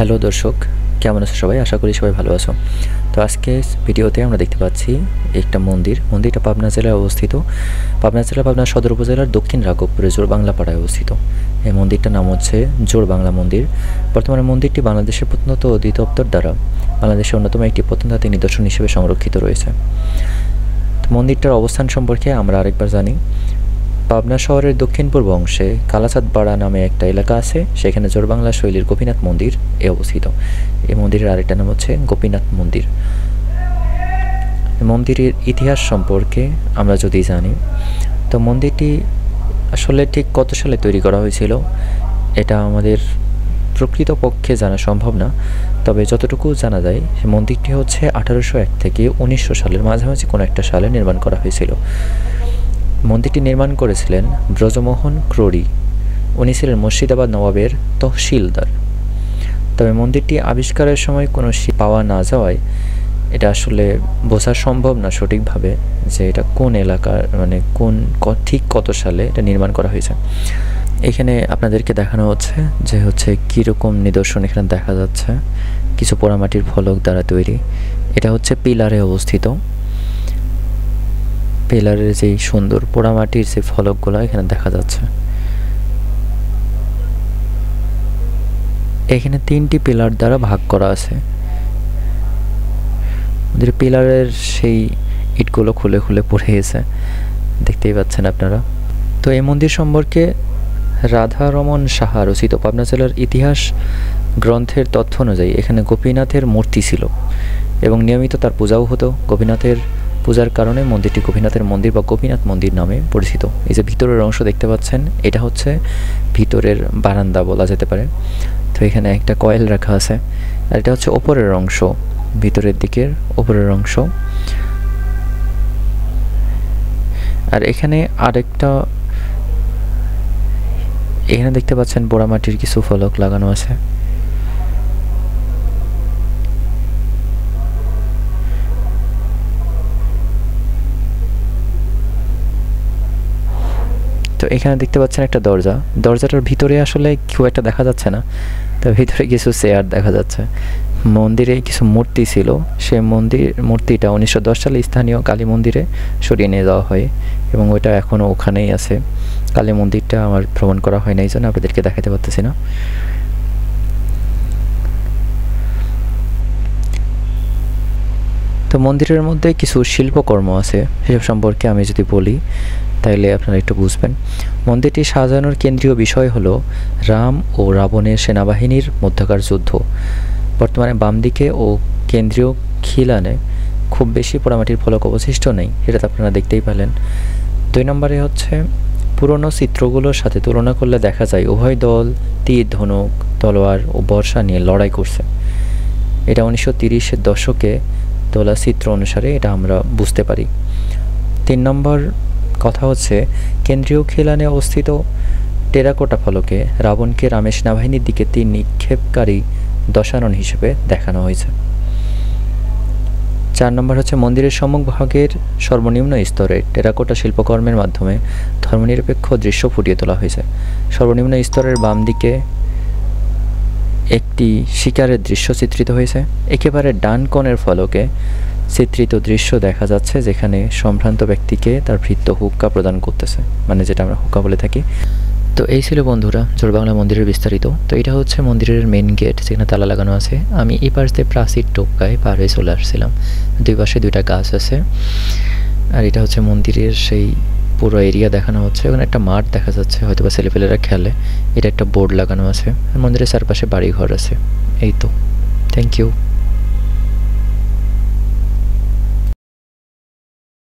Hello দর্শক, কেমন আছো সবাই? আশা করি সবাই ভালো আছো। তো আজকে ভিডিওতে আমরা দেখতে পাচ্ছি একটা মন্দিরটা পাবনা জেলায় অবস্থিত। পাবনা সদর উপজেলার দক্ষিণ রাঘবপুরে জোড়বাংলা পাড়ায় অবস্থিত। এই মন্দিরটার নাম হচ্ছে জোড়বাংলা মন্দির। বর্তমানে মন্দিরটি বাংলাদেশের প্রত্নতত্ত্ব অধিদপ্তর দ্বারা বাংলাদেশের অন্যতম একটি প্রত্নতাত্ত্বিক নিদর্শন হিসেবে সংরক্ষিত রয়েছে। তো মন্দিরটার অবস্থান সম্পর্কে আমরা আরেকবার জানি। পাবনা শহরের দক্ষিণ পূর্ব অংশে কালাচাঁদপাড়া নামে একটা এলাকা আছে, সেখানে জোড়বাংলা শৈলীর গোপীনাথ মন্দির অবস্থিত। এই মন্দিরের আরেকটা নাম হচ্ছে গোপীনাথ মন্দির। মন্দিরের ইতিহাস সম্পর্কে আমরা যদি জানি, তো মন্দিরটি আসলে ঠিক কত সালে তৈরি করা হয়েছিল এটা আমাদের প্রকৃতপক্ষে জানা সম্ভব না। তবে যতটুকু জানা যায়, মন্দিরটি হচ্ছে 1801 থেকে 1900 সালের মাঝামাঝি কোনো একটা সালে নির্মাণ করা হয়েছিল। মন্দিরটি নির্মাণ করেছিলেন ব্রজমোহন ক্রোড়ি। উনি ছিলেন মুর্শিদাবাদ নবাবের তহসিলদার। তবে মন্দিরটি আবিষ্কারের সময় কোনো পাওয়া না যাওয়ায় এটা আসলে বোঝা সম্ভব না সঠিকভাবে যে এটা কোন এলাকার, মানে ঠিক কত সালে এটা নির্মাণ করা হয়েছে। এখানে আপনাদেরকে দেখানো হচ্ছে যে কীরকম নিদর্শন এখানে দেখা যাচ্ছে। কিছু পোড়ামাটির ফলক দ্বারা তৈরি। এটা হচ্ছে পিলারে অবস্থিত। পিলারের যেই সুন্দর পোড়ামাটির যে ফলকগুলো এখানে দেখা যাচ্ছে। এখানে 3টি পিলার দ্বারা ভাগ করা আছে। পিলারের সেই ইটগুলো খুলে খুলে পড়ে গেছে, দেখতেই পাচ্ছেন আপনারা। তো এই মন্দির সম্পর্কে রাধারমন সাহা রচিত পাবনা জেলার ইতিহাস গ্রন্থের তথ্য অনুযায়ী এখানে গোপীনাথের মূর্তি ছিল এবং নিয়মিত তার পূজাও হতো। গোপীনাথের পূজার কারণে মন্দিরটি গোপীনাথের মন্দির বা গোপীনাথ মন্দির নামে পরিচিত। এই যে ভিতরের অংশ দেখতে পাচ্ছেন, এটা হচ্ছে ভিতরের বারান্দা বলা যেতে পারে। তো এখানে একটা কয়েল রাখা আছে, আর এটা হচ্ছে ওপরের অংশ, ভিতরের দিকের ওপরের অংশ। আর এখানে দেখতে পাচ্ছেন পোড়ামাটির কিছু ফলক লাগানো আছে। তো এখানে দেখতে পাচ্ছেন একটা দরজাটার ভিতরে আসলে খুব একটা দেখা যাচ্ছে না, তো ভিতরে কিছু চেয়ার দেখা যাচ্ছে। মন্দিরে কিছু মূর্তি ছিল, সেই মূর্তিটা 1910 সালে স্থানীয় কালী মন্দিরে সরিয়ে নিয়ে যাওয়া হয় এবং ওইটা এখনও ওখানেই আছে। কালী মন্দিরটা আমার ভ্রমণ করা হয় না, এই জন্য আপনাদেরকে দেখাতে পারতেছি না। তো মন্দিরের মধ্যে কিছু শিল্পকর্ম আছে, সেসব সম্পর্কে আমি যদি বলি তাইলে আপনারা একটু বুঝবেন। মন্দিরটি সাজানোর কেন্দ্রীয় বিষয় হলো রাম ও রাবণের সেনাবাহিনীর মধ্যকার যুদ্ধ। বর্তমানে বাম দিকে ও কেন্দ্রীয় খিলানে খুব বেশি পোড়ামাটির ফলক অবশিষ্ট নেই, সেটা তো আপনারা দেখতেই পেলেন। 2 নম্বরে হচ্ছে পুরনো চিত্রগুলোর সাথে তুলনা করলে দেখা যায় উভয় দল তীর, ধনুক, তলোয়ার ও বর্ষা নিয়ে লড়াই করছে। এটা 1930-এর দশকে তোলা চিত্র অনুসারে এটা আমরা বুঝতে পারি। 3 নম্বর কথা হচ্ছে কেন্দ্রীয় খিলানে অবস্থিত টেরাকোটা ফলকে রাবণকে রামের সেনাবাহিনীর দিকে তীর নিক্ষেপকারী দশানন হিসেবে দেখানো হয়েছে। 4 নম্বর হচ্ছে মন্দিরের সম্মুখভাগের সর্বনিম্ন স্তরে টেরাকোটা শিল্পকর্মের মাধ্যমে ধর্মনিরপেক্ষ দৃশ্য ফুটিয়ে তোলা হয়েছে। সর্বনিম্ন স্তরের বাম দিকে একটি শিকারের দৃশ্য চিত্রিত হয়েছে। একেবারে ডান কোণের ফলকে চিত্রিত দৃশ্য দেখা যাচ্ছে, যেখানে সম্ভ্রান্ত ব্যক্তিকে তার ভৃত্য হুক্কা প্রদান করতেছে, মানে যেটা আমরা হুক্কা বলে থাকি। তো এই ছিল বন্ধুরা জোড়বাংলা মন্দিরের বিস্তারিত। তো এটা হচ্ছে মন্দিরের মেন গেট, যেখানে তালা লাগানো আছে। আমি এই পাশ দিয়ে প্রাচীর টোপকায় পার হয়ে চলে আসছিলাম। 2 পাশে 2টা গাছ আছে। আর এটা হচ্ছে মন্দিরের সেই পুরো এরিয়া দেখানো হচ্ছে। ওখানে একটা মাঠ দেখা যাচ্ছে, হয়তো বা ছেলেপেলেরা খেলে। এটা একটা বোর্ড লাগানো আছে। আর মন্দিরের চারপাশে বাড়ি ঘর আছে। এই তো, থ্যাংক ইউ।